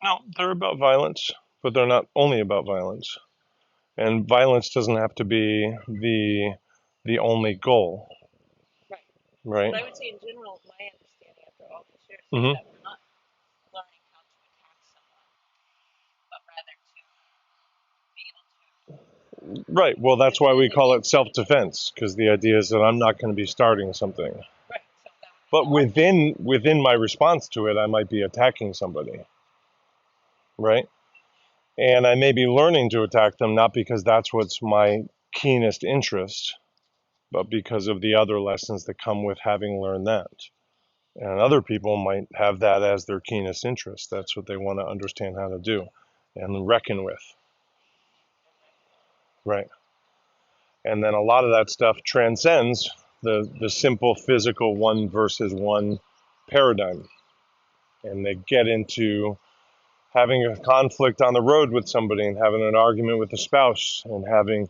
No, they're about violence, but they're not only about violence. And violence doesn't have to be the only goal, Right. right? But I would say in general, my understanding after all these years is Hmm. that we're not learning how to attack someone, but rather to be able to Right. Well, that's why defend we call it against something. self-defense, because the idea is that I'm not going to be starting something. Right. So that would be But the opposite. within my response to it, I might be attacking somebody, right? And I may be learning to attack them not because that's what's my keenest interest, but because of the other lessons that come with having learned that. And other people might have that as their keenest interest. That's what they want to understand how to do and reckon with, right? And then a lot of that stuff transcends the simple physical one versus one paradigm. And they get into having a conflict on the road with somebody and having an argument with a spouse and having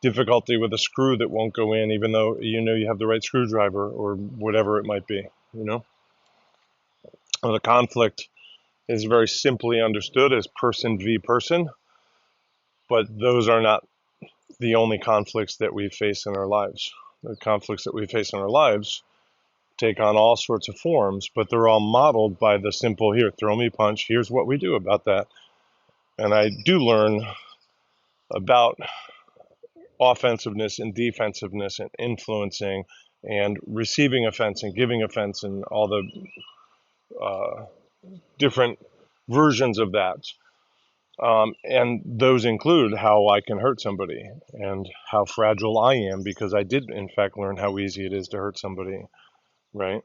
difficulty with a screw that won't go in even though you know you have the right screwdriver or whatever it might be, you know. And the conflict is very simply understood as person v person, but those are not the only conflicts that we face in our lives. The conflicts that we face in our lives take on all sorts of forms, but they're all modeled by the simple here, throw me a punch, here's what we do about that. And I do learn about offensiveness and defensiveness and influencing and receiving offense and giving offense and all the uh, different versions of that. And those include how I can hurt somebody and how fragile I am because I did, in fact, learn how easy it is to hurt somebody. Right.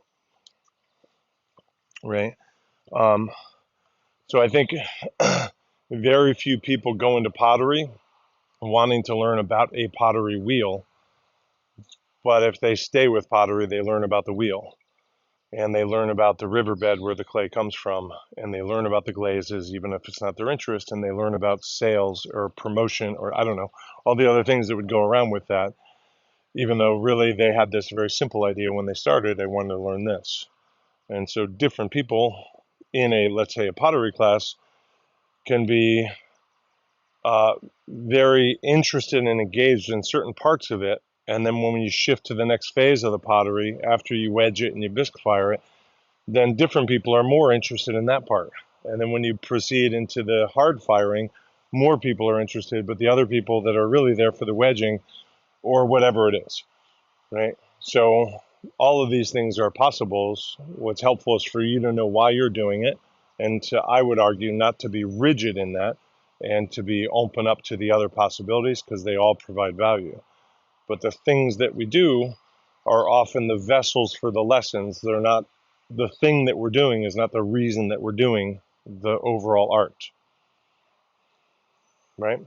Right. Um, so I think very few people go into pottery wanting to learn about a pottery wheel. But if they stay with pottery, they learn about the wheel and they learn about the riverbed where the clay comes from, and they learn about the glazes, even if it's not their interest, and they learn about sales or promotion or I don't know, all the other things that would go around with that, even though really they had this very simple idea when they started, they wanted to learn this. And so different people in a, let's say, a pottery class can be uh, very interested and engaged in certain parts of it. And then when you shift to the next phase of the pottery, after you wedge it and you bisque fire it, then different people are more interested in that part. And then when you proceed into the hard firing, more people are interested, but the other people that are really there for the wedging or whatever it is, right? So all of these things are possibles. What's helpful is for you to know why you're doing it, and to, I would argue, not to be rigid in that, and to be open up to the other possibilities because they all provide value. But the things that we do are often the vessels for the lessons. They're not the thing that we're doing is not the reason that we're doing the overall art, right?